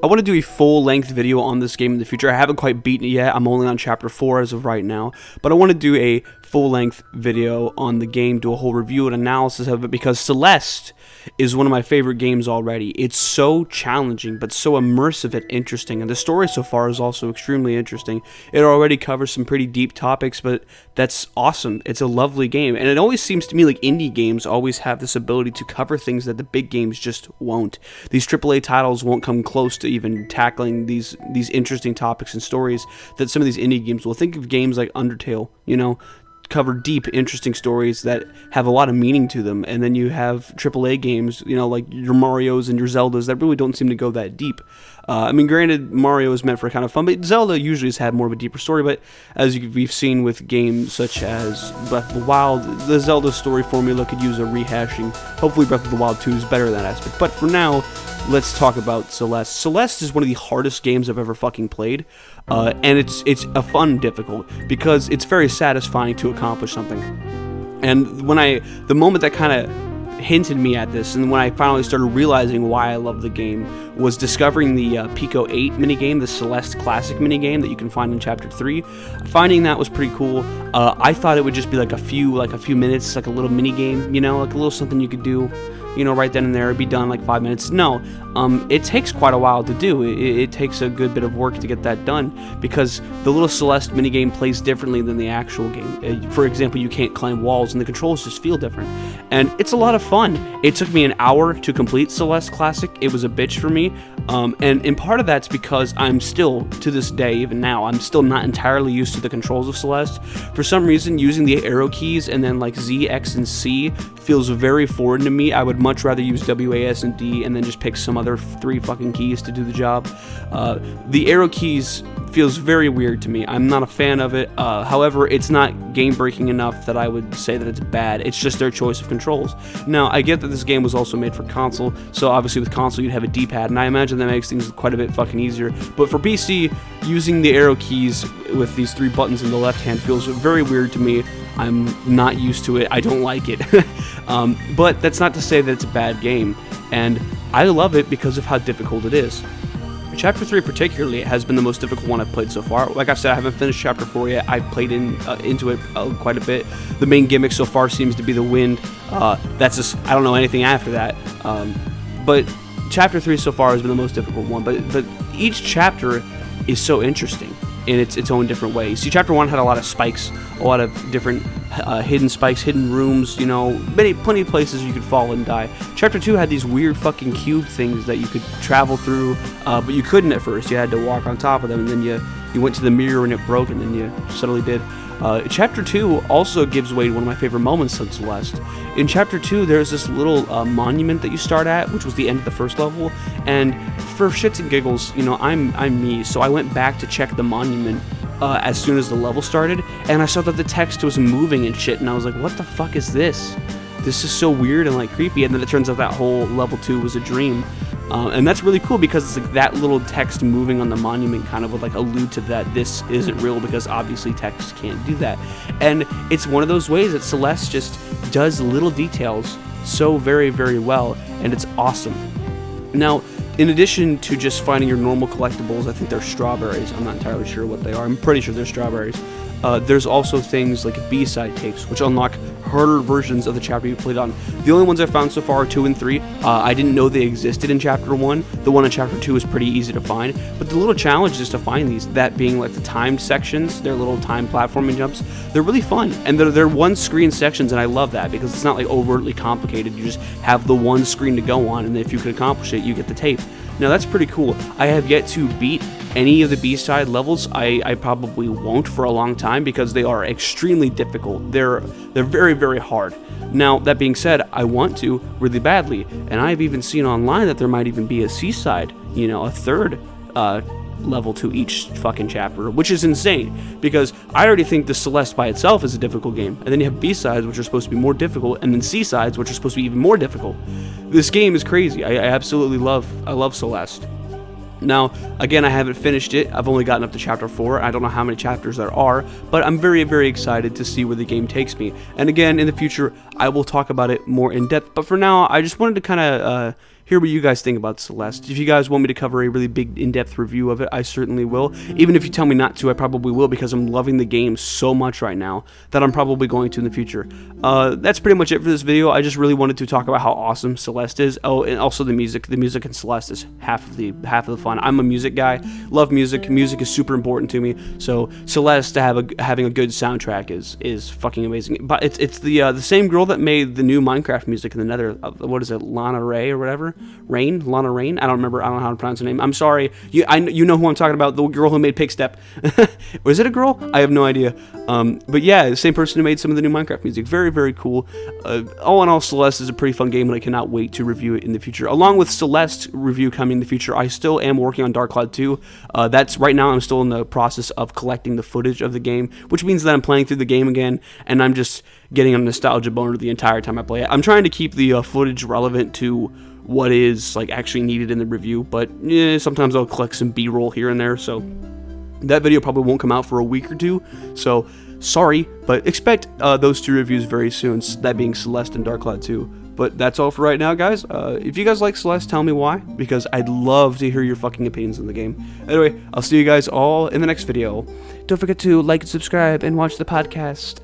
I want to do a full-length video on this game in the future. I haven't quite beaten it yet. I'm only on Chapter 4 as of right now. But I want to do a full-length video on the game, do a whole review and analysis of it, because Celeste is one of my favorite games already. It's so challenging, but so immersive and interesting. And the story so far is also extremely interesting. It already covers some pretty deep topics, but that's awesome. It's a lovely game. And it always seems to me like indie games always have this ability to cover things that the big games just won't. These AAA titles won't come close to even tackling these interesting topics and stories that some of these indie games will. Think of games like Undertale, you know, cover deep, interesting stories that have a lot of meaning to them, and then you have AAA games, you know, like your Marios and your Zeldas that really don't seem to go that deep. I mean, granted, Mario is meant for kind of fun, but Zelda usually has had more of a deeper story. But as we've seen with games such as Breath of the Wild, the Zelda story formula could use a rehashing. Hopefully Breath of the Wild 2 is better in that aspect. But for now, let's talk about Celeste. Celeste is one of the hardest games I've ever fucking played, and it's a fun difficult because it's very satisfying to accomplish something. And the moment that kind of hinted me at this, and when I finally started realizing why I love the game, was discovering the Pico 8 minigame, the Celeste Classic minigame that you can find in Chapter 3. Finding that was pretty cool. I thought it would just be like a few minutes, like a little minigame, you know, like a little something you could do, you know, right then and there. It'd be done like 5 minutes. No, it takes quite a while to do. It takes a good bit of work to get that done, because the little Celeste minigame plays differently than the actual game. For example, you can't climb walls, and the controls just feel different. And it's a lot of fun. It took me an hour to complete Celeste Classic. It was a bitch for me. And part of that's because I'm still, to this day, even now, I'm still not entirely used to the controls of Celeste. For some reason, using the arrow keys and then like Z, X, and C feels very foreign to me. I would much rather use W, A, S, and D and then just pick some other 3 fucking keys to do the job. The arrow keys feels very weird to me. I'm not a fan of it. However, it's not game-breaking enough that I would say that it's bad. It's just their choice of controls. Now, I get that this game was also made for console, so obviously with console you'd have a D-pad, and I imagine that makes things quite a bit fucking easier. But for PC, using the arrow keys with these 3 buttons in the left hand feels very weird to me. I'm not used to it. I don't like it. But that's not to say that it's a bad game, and I love it because of how difficult it is. Chapter 3 particularly has been the most difficult one I've played so far. Like I've said, I haven't finished Chapter 4 yet. I've played into it quite a bit. The main gimmick so far seems to be the wind. That's just, I don't know anything after that. But Chapter 3 so far has been the most difficult one. But each chapter is so interesting in its own different way. See, Chapter 1 had a lot of spikes, a lot of different hidden spikes, hidden rooms, you know, plenty of places you could fall and die. Chapter 2 had these weird fucking cube things that you could travel through, but you couldn't at first. You had to walk on top of them, and then you went to the mirror and it broke, and then you suddenly did. Chapter 2 also gives way to one of my favorite moments in Celeste. In Chapter 2, there's this little monument that you start at, which was the end of the first level, and for shits and giggles, you know, I'm me, so I went back to check the monument as soon as the level started, and I saw that the text was moving and shit, and I was like, what the fuck is this? This is so weird and like creepy, and then it turns out that whole level 2 was a dream. And that's really cool because it's like that little text moving on the monument kind of would like allude to that this isn't real, because obviously text can't do that. And it's one of those ways that Celeste just does little details so very, very well, and it's awesome. Now, in addition to just finding your normal collectibles, I think they're strawberries. I'm not entirely sure what they are. I'm pretty sure they're strawberries. There's also things like B-side tapes, which unlock harder versions of the chapter you played on. The only ones I've found so far are 2 and 3. I didn't know they existed in Chapter 1. The one in Chapter 2 is pretty easy to find, but the little challenge is to find these, that being like the timed sections, their little time platforming jumps. They're really fun, and they're one-screen sections, and I love that because it's not like overtly complicated. You just have the one screen to go on, and if you can accomplish it, you get the tape. Now that's pretty cool. I have yet to beat any of the B-side levels. I probably won't for a long time because they are extremely difficult. They're very, very hard. Now, that being said, I want to really badly, and I've even seen online that there might even be a C-side, you know, a third level to each fucking chapter, which is insane, because I already think the Celeste by itself is a difficult game, and then you have B-sides, which are supposed to be more difficult, and then C-sides, which are supposed to be even more difficult. This game is crazy. I absolutely love Celeste. Now, again, I haven't finished it. I've only gotten up to Chapter 4. I don't know how many chapters there are, but I'm very, very excited to see where the game takes me. And again, in the future, I will talk about it more in depth. But for now, I just wanted to kind of hear what you guys think about Celeste. If you guys want me to cover a really big, in-depth review of it, I certainly will. Even if you tell me not to, I probably will, because I'm loving the game so much right now that I'm probably going to in the future. That's pretty much it for this video. I just really wanted to talk about how awesome Celeste is. Oh, and also the music. The music in Celeste is half of the fun. I'm a music guy. Love music. Music is super important to me. So Celeste having a good soundtrack is fucking amazing. But it's the same girl that made the new Minecraft music in the Nether. What is it, Lana Ray or whatever? Lana Rain? I don't remember. I don't know how to pronounce her name. I'm sorry. You know who I'm talking about. The girl who made Pigstep. Was it a girl? I have no idea. But yeah, the same person who made some of the new Minecraft music. Very, very cool. All in all, Celeste is a pretty fun game, and I cannot wait to review it in the future. Along with Celeste review coming in the future, I still am working on Dark Cloud 2. That's right now. I'm still in the process of collecting the footage of the game, which means that I'm playing through the game again, and I'm just getting a nostalgia boner the entire time I play it. I'm trying to keep the footage relevant to what is like actually needed in the review, but sometimes I'll collect some B-roll here and there, so that video probably won't come out for a week or two, so sorry, but expect those two reviews very soon, that being Celeste and Dark Cloud 2. But that's all for right now, guys. If you guys like Celeste, tell me why, because I'd love to hear your fucking opinions on the game. Anyway, I'll see you guys all in the next video. Don't forget to like and subscribe and watch the podcast.